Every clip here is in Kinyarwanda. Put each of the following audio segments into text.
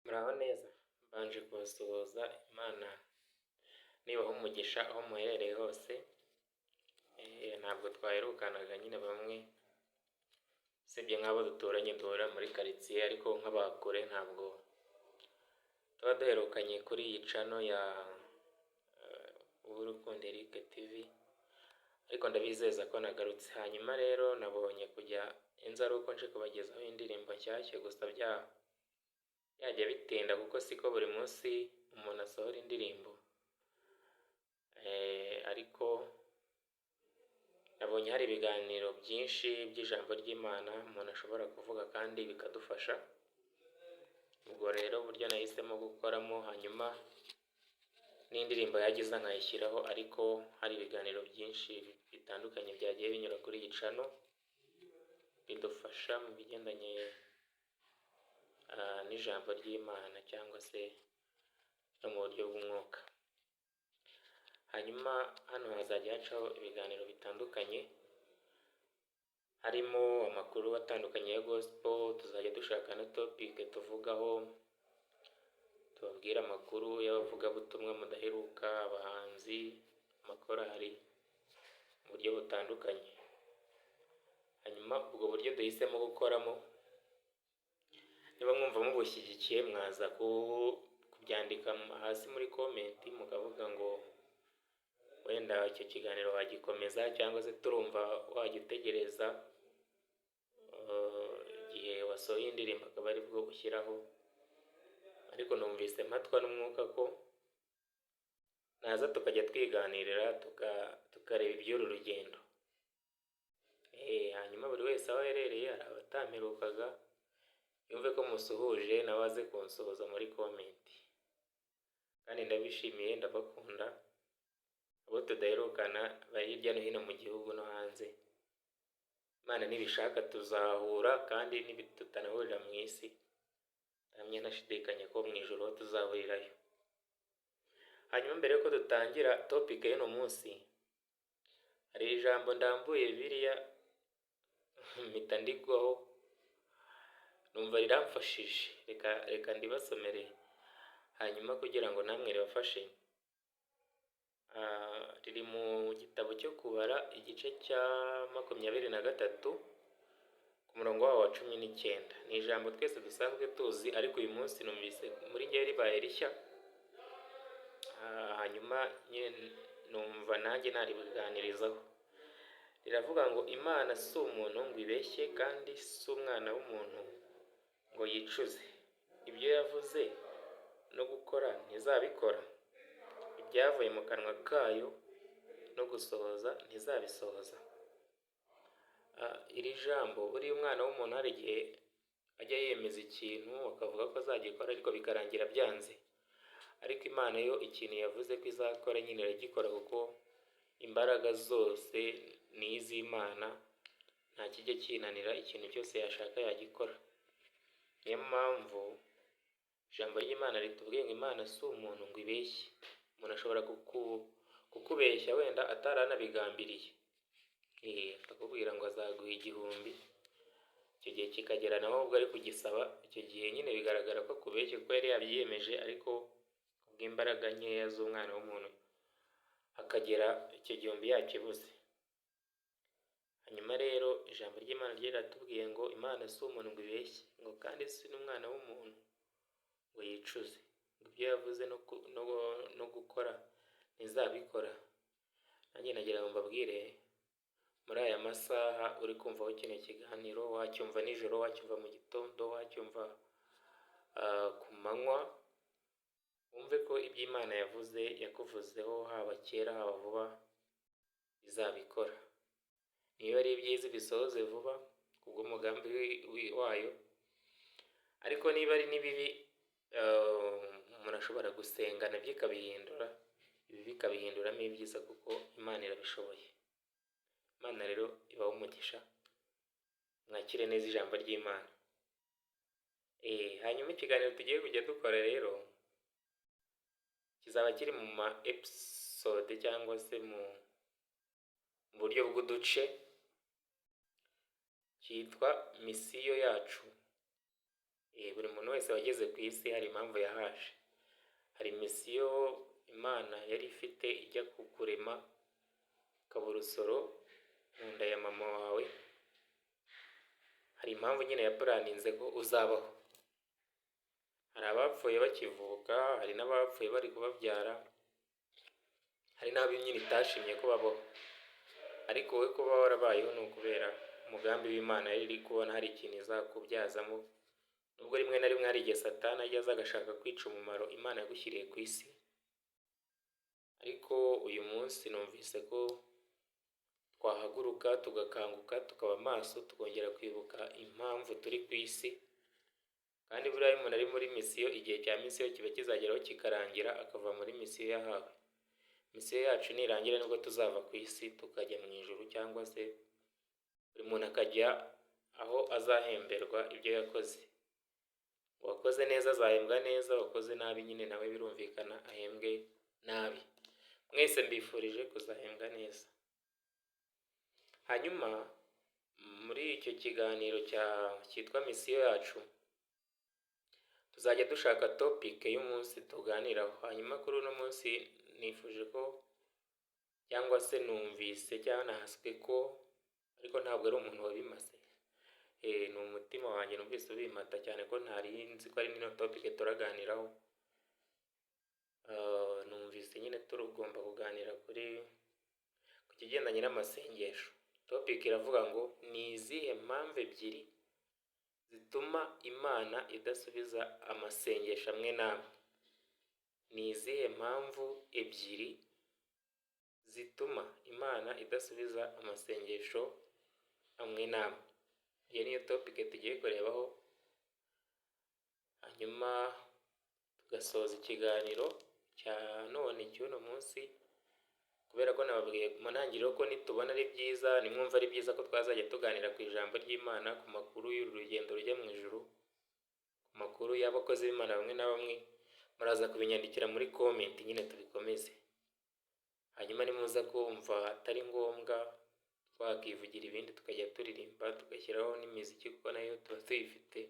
Muraho neza, mbanje kubasuhuza. Imana nibaha umugisha aho muherereye hose. Ntabwo twaherukanaga nyine bamwe, usibye nk'abo duturanye duhura muri karitsiye, ariko nk'abakure ntabwo tuba duherukanye kuri iyi cano ya Urukundo Eric TV, ariko ndabizeza ko nagarutse. Hanyuma rero nabonye kujya inza ari uko nje kubagezaho indirimbo nshyashya, gusa byajya bitinda kuko siko buri munsi umuntu asohora indirimbo. Ariko nabonye hari ibiganiro byinshi by'ijambo ry'Imana umuntu ashobora kuvuga kandi bikadufasha. Ubwo rero uburyo nahisemo gukoramo, hanyuma n'indirimbo yagize nkayishyiraho, ariko hari ibiganiro byinshi bitandukanye byagiye binyura kuri iyi cano bidufasha mu bigendanye n'ijambo ry'Imana cyangwa se no mu buryo bw'umwuka. Hanyuma hano hazajya hacaho ibiganiro bitandukanye, harimo amakuru atandukanye ya gospel. Tuzajya dushaka na topic tuvugaho, tubabwira amakuru y'abavugabutumwa mudaheruka, abahanzi, amakorali mu buryo butandukanye. Hanyuma ubwo buryo duhisemo gukoramo, niba mwumva mubushyigikiye mwaza kubyandika hasi muri comment, mukavuga ngo wenda icyo kiganiro wagikomeza, cyangwa se turumva wagitegereza igihe wasohoye indirimbo akaba ari bwo ushyiraho. Ariko numvise mpatwa n'umwuka ko naza tukajya twiganirira tukareba iby'uru rugendo. Hanyuma buri wese aho aherereye, hari abatamperukaga, yumve ko musuhuje nawe aze kunsuhuza muri comment. Kandi ndabishimiye, ndabakunda abo tudaherukana bari hirya no hino mu gihugu no hanze. Imana nibishaka tuzahura, kandi tutanahurira mu isi, namwe ntashidikanya ko mu ijoro tuzahurirayo. Hanyuma mbere yuko dutangira topic y'uno munsi, hari ijambo ndambuye Bibiliya mpita ndigwaho, numva riramfashije. Reka ndibasomere hanyuma kugira ngo namwe ribafashe. Riri mu gitabo cyo kubara igice cya 23 ku murongo wawo wa 19. Ni ijambo twese dusanzwe tuzi, ariko uyu munsi numvise muri njye ribaye rishya. Hanyuma numva nanjye naribuganirizaho. Riravuga ngo Imana si umuntu ngo ibeshye, kandi si umwana w'umuntu ngo yicuze. Ibyo yavuze no gukora ntizabikora, ibyavuye mu kanwa kayo no gusohoza ntizabisohoza. Iri jambo, buriya umwana w'umuntu hari igihe ajya yemeza ikintu akavuga ko azagikora, ariko bikarangira byanze. Ariko Imana yo ikintu yavuze ko izakora nyine iragikora, kuko imbaraga zose ni iz'Imana, nta kijya kinanira. Ikintu cyose yashaka yagikora. Niyo mpamvu ijambo ry'Imana ritubwiye ngo Imana si umuntu ngo ibeshye. Umuntu ashobora kukubeshya wenda ataranabigambiriye, akakubwira ngo azaguha 1000, icyo gihe kikagera nawe ubwo ari kugisaba. Icyo gihe nyine bigaragara ko akubeshye kuko yari yabyiyemeje, ariko kubw'imbaraga nkeya z'umwana w'umuntu akagera icyo gihumbi yakibuze. Hanyuma rero ijambo ry'Imana ryiratubwiye ngo Imana si umuntu ngo ibeshye, ngo kandi si n'umwana w'umuntu ngo yicuze. Ibyo yavuze no gukora ntizabikora. Nanjye nagira ngo mbabwire, muri aya masaha uri kumvaho kino kiganiro, wacyumva nijoro, wacyumva mu gitondo, wacyumva ku manywa, wumve ko ibyo Imana yavuze yakuvuzeho, haba kera haba vuba, izabikora. Niba ari ibyiza bisohoze vuba kubw'umugambi wayo, ariko niba ari n'ibibi, umuntu ashobora gusenga nabyo ikabihindura, ibi bikabihinduramo ibyiza, kuko Imana irabishoboye. Imana rero ibaho umugisha, mwakire neza ijambo ry'Imana. Hanyuma ikiganiro tugiye kujya dukora rero kizaba kiri mu ma episode cyangwa se mu buryo bw'uduce, cyitwa misiyo yacu. buri muntu wese wageze ku isi hari impamvu yahaje. Hari misiyo Imana yari ifite ijya kukurema ukaba urusoro mu nda ya mama wawe. Hari impamvu nyine yapuraninze ko uzabaho. Hari abapfuye bakivuka, hari n'abapfuye bari kubabyara, hari n'abo nyine itashimye ko babaho. Ariko wowe kuba warabayeho ni ukubera umugambi w'Imana yari iri kubona hari ikintu izakubyazamo. Nubwo rimwe na rimwe hari igihe Satani ajya aza agashaka kwica umumaro Imana yagushyiriye ku isi. Ariko uyu munsi numvise ko twahaguruka tugakanguka tukaba maso tukongera kwibuka impamvu turi ku isi. Kandi buriya iyo umuntu ari muri misiyo, igihe cya misiyo kiba kizageraho kikarangira akava muri misiyo yahawe. Misiyo yacu nirangira nibwo tuzava ku isi tukajya mu ijuru, cyangwa se buri muntu akajya aho azahemberwa ibyo yakoze. Uwakoze neza azahembwa neza, uwakoze nabi nyine nawe birumvikana ahembwe nabi. Mwese mbifurije kuzahembwa neza. Hanyuma muri icyo kiganiro cyitwa misiyo yacu, tuzajya dushaka topic y'umunsi tuganiraho. Hanyuma kuri uno munsi nifuje ko, cyangwa se numvise cyangwa nahaswe ko, ariko ntabwo ari umuntu wabimaze, ni umutima wanjye numvise ubimata cyane ko ntari nzi ko ari nino topic turaganiraho. Numvise nyine turugomba kuganira ku kigendanye n'amasengesho. Topic iravuga ngo ni izihe mpamvu ebyiri zituma Imana idasubiza amasengesho amwe n'amwe. Ni izihe mpamvu ebyiri zituma Imana idasubiza amasengesho amwe n'amwe. Iyo niyo topic tugiye kurebaho, hanyuma tugasoza ikiganiro cya none cy'uno munsi. Kubera ko nababwiye mu ntangiriro ko nitubona ari byiza, nimwumva ari byiza ko twazajya tuganira ku ijambo ry'Imana, ku makuru y'uru rugendo rujya mu ijuru, ku makuru y'abakozi b'Imana bamwe na bamwe, muraza kubinyandikira muri comment nyine tubikomeze. Hanyuma nimuza kumva atari ngombwa twakivugira ibindi tukajya turirimba tugashyiraho n'imiziki kuko nayo tuba tuyifite,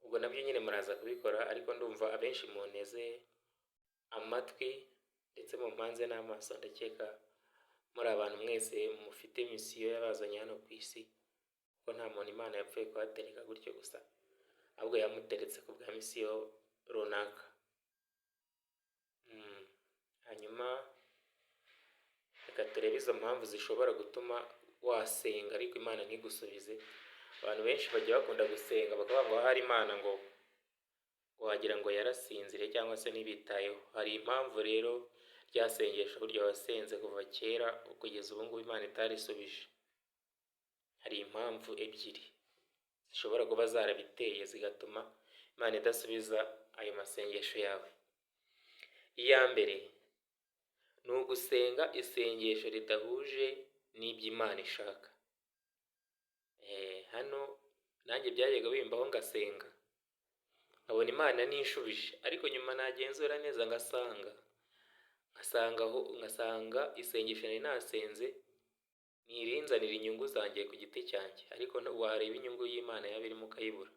ubwo nabyo nyine muraza kubikora. Ariko ndumva abenshi munteze amatwi ndetse mumpanze n'amaso, ndakeka muri abantu mwese mufite misiyo yabazanye hano ku isi, kuko nta muntu Imana yapfuye kuhatereka gutyo gusa, ahubwo yamuteretse ku bwa misiyo runaka. Hanyuma reka turebe izo mpamvu zishobora gutuma wasenga ariko Imana ntigusubize. Abantu benshi bajya bakunda gusenga bakavuga ngo hari Imana ngo wagira ngo yarasinzire cyangwa se ntibitayeho. Hari impamvu rero ryasengesho burya wasenze kuva kera kugeza ubu ngubu Imana itarisubije. Hari impamvu ebyiri zishobora kuba zarabiteye zigatuma Imana idasubiza ayo masengesho yawe. Iya mbere ni ugusenga isengesho ridahuje n'ibyo Imana ishaka. Hano nanjye byajyaga bimbaho ngasenga nkabona Imana nishubije, ariko nyuma nagenzura neza ngasanga isengesho nari nasenze ntirinzanira inyungu zanjye ku giti cyanjye, ariko wareba inyungu y'Imana yaba irimo ukayibura.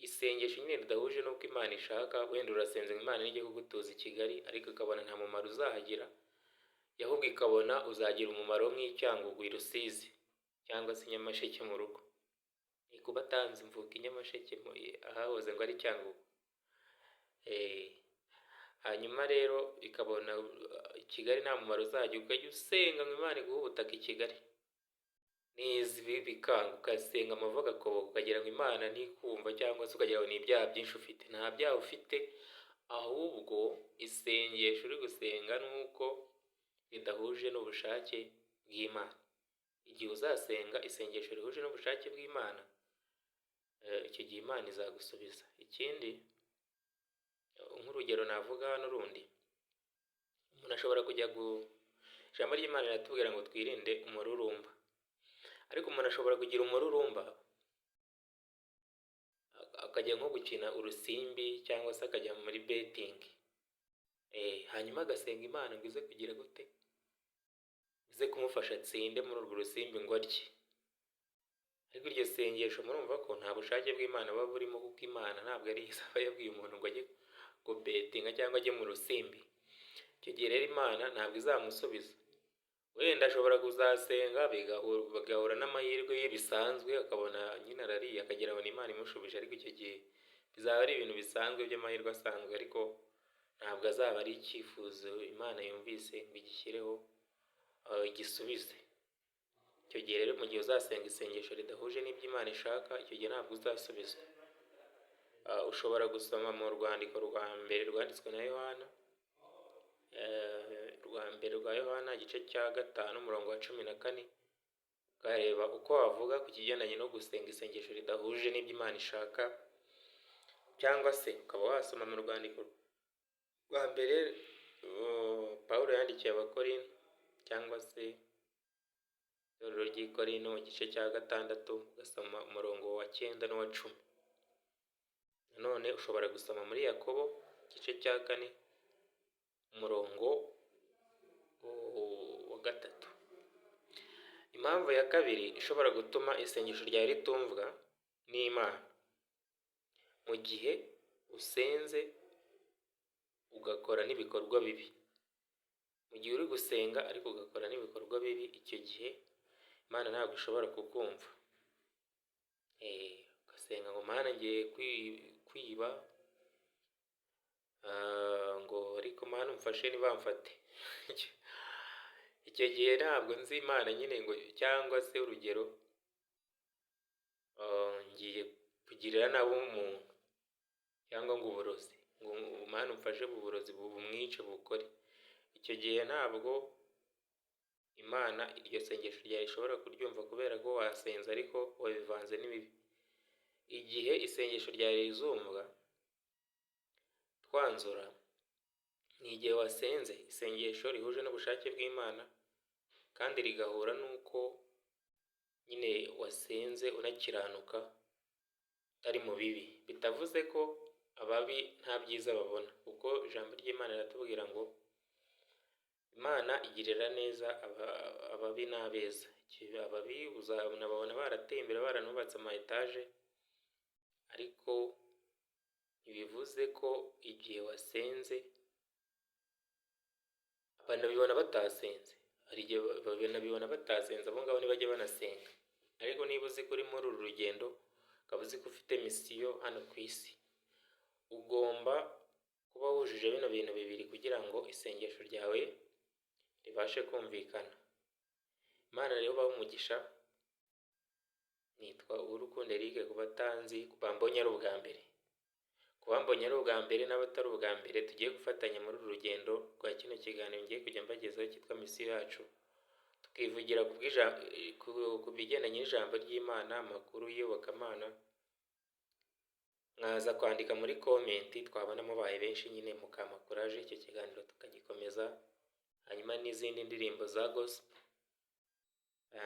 Isengesho nyine ridahuje n'uko Imana ishaka, wenda urasenze ngo Imana nijye kugutuza i Kigali, ariko ukabona nta mumaro uzahagira, ahubwo ikabona uzagira umumaro nk'Icyangugu, i Rusizi cyangwa se Nyamasheke mu rugo. Ni kuba atanze mvuka i Nyamasheke ahahoze ngo ari Cyangugu. Hanyuma rero ikabona i Kigali nta mumaro uzagira, ukajya usenga ngo Imana iguhe ubutaka i Kigali neza, bikanga ugasenga amavuga agakoboka, ukagira ngo Imana ntikumva, cyangwa se ukagira ngo ni ibyaha byinshi ufite. Nta byaha ufite, ahubwo isengesho uri gusenga nuko ridahuje n'ubushake bw'Imana. Igihe uzasenga isengesho rihuje n'ubushake bw'Imana, icyo gihe Imana izagusubiza. Ikindi nk'urugero navuga hano rundi, umuntu ashobora kujya ijambo ry'Imana riratubwira ngo twirinde umururumba, ariko umuntu ashobora kugira umururumba akajya nko gukina urusimbi cyangwa se akajya muri betting, hanyuma agasenga Imana ngo ize kugira gute, ize kumufasha atsinde muri urwo rusimbi ngo arye. ariko iryo sengesho murumva ko nta bushake bw'Imana buba burimo, kuko Imana ntabwo ari izaba yabwiye umuntu ngo ajye gubetinga cyangwa ajye mu rusimbi. Icyo gihe rero Imana ntabwo izamusubiza. Wenda ashobora kuzasenga bagahura n'amahirwe ye bisanzwe, akabona nyine arariye akagira ngo ni Imana imushubije, ariko icyo gihe bizaba ari ibintu bisanzwe by'amahirwe asanzwe, ariko ntabwo azaba ari icyifuzo Imana yumvise ngo igishyireho igisubize. Icyo gihe rero mu gihe uzasenga isengesho ridahuje n'ibyo Imana ishaka, icyo gihe ntabwo uzasubizwa. Ushobora gusoma mu rwandiko rwa mbere rwanditswe na Yohana, rwa mbere rwa Yohana igice cya 5 umurongo wa 14, ukareba uko wavuga ku kigendanye no gusenga isengesho ridahuje n'ibyo Imana ishaka, cyangwa se ukaba wasoma mu rwandiko rwa mbere Pawulo yandikiye Abakorinto, cyangwa se itorero ry'i Korinto igice cya 6 ugasoma umurongo wa 9 n'uwa 10. Nanone ushobora gusoma muri Yakobo igice cya 4 umurongo wa 3. Impamvu ya kabiri ishobora gutuma isengesho ryawe ritumvwa n'Imana: mu gihe usenze ugakora n'ibikorwa bibi. Mu gihe uri gusenga ariko ugakora n'ibikorwa bibi, icyo gihe Imana ntabwo ishobora kukumva. Ugasenga ngo Mana ngiye kwiba, ngo ariko Mana umfashe ntibamfate. Icyo gihe ntabwo nzi Imana nyine, ngo cyangwa se urugero ngiye kugirira nabo umuntu, cyangwa ngo uburozi, ngo Mana umfashe uburozi bumwice bukore. Icyo gihe ntabwo Imana iryo sengesho ryawe ishobora kuryumva, kubera ko wasenze ariko wabivanze n'ibibi. Igihe isengesho ryawe rizumvwa twanzura ni igihe wasenze isengesho rihuje n'ubushake bw'Imana, kandi rigahura n'uko nyine wasenze unakiranuka utari mu bibi. Bitavuze ko ababi nta byiza babona, kuko ijambo ry'Imana riratubwira ngo Imana igirira neza ababi n'abeza. Ababi uzabona barateye imbere, baranubatse ama etaje, ariko ntibivuze ko igihe wasenze banabibona batasenze. Hari igihe banabibona batasenze, abo ngabo ntibajye banasenga. Ariko niba uzi ko uri muri uru rugendo, ukaba uzi ko ufite misiyo hano ku isi, ugomba kuba wujuje bino bintu bibiri kugira ngo isengesho ryawe ribashe kumvikana. Imana rero baha umugisha. Nitwa Urukundo Eric, ku batanzi, ku bambonye ari ubwa mbere, ku bambonye ari ubwa mbere n'abatari ubwa mbere, tugiye gufatanya muri uru rugendo rwa kino kiganiro ngiye kujya mbagezaho cyitwa misiyo yacu, tukivugira ku bigendanye n'ijambo ry'Imana, amakuru y'iyobokamana. Mwaza kwandika muri komenti, twabona mubaye benshi nyine mukama kuraje, icyo kiganiro tukagikomeza. Hanyuma n'izindi ndirimbo za gospel,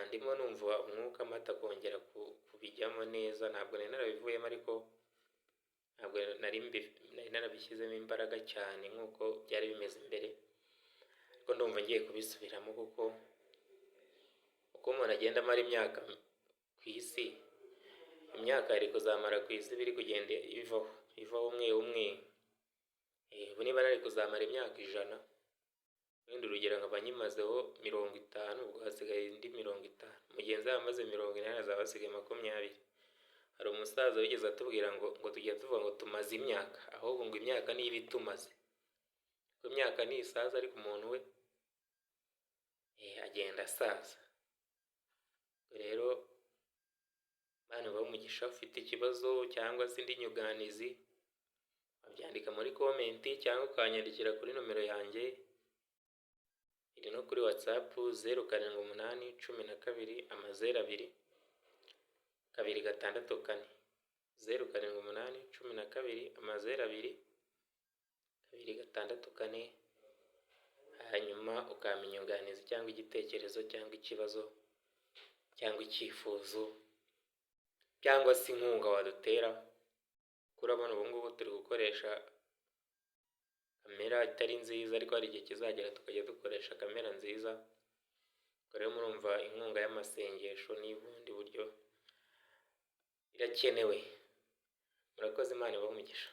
ndimo numva umwuka amata kongera kubijyamo neza. Ntabwo nari narabivuyemo, ariko ntabwo nari narabishyizemo imbaraga cyane nk'uko byari bimeze mbere, ariko ndumva ngiye kubisubiramo, kuko uko umuntu agenda amara imyaka ku isi, imyaka yari kuzamara ku isi biri kugenda ivaho umwe umwe. Ubu niba nari kuzamara imyaka 100, wenda urugero nkaba nyimazeho 50, ubwo hasigaye indi 50. Mugenzi we amaze 80, azaba hasigaye 20. Hari umusaza wigeze atubwira ngo tujya tuvuga ngo tumaze imyaka, ahubwo ngo imyaka niyo iba itumaze. Ko imyaka ni isaza, ariko umuntu we agenda asaza. Rero Imana ibahe umugisha. Ufite ikibazo cyangwa se indi nyunganizi, wabyandika muri komenti cyangwa ukanyandikira kuri nomero yanjye iri no kuri WhatsApp 0788 12 02 264, 0788 12 264. Hanyuma ukamenya inyunganizi cyangwa igitekerezo cyangwa ikibazo cyangwa icyifuzo cyangwa se inkunga wadutera. Kurabona ubu ngubu turi gukoresha kamera itari nziza, ariko hari igihe kizagera tukajya dukoresha kamera nziza. Rero murumva inkunga y'amasengesho n'ubundi buryo birakenewe. Murakoze, Imana ibahe umugisha.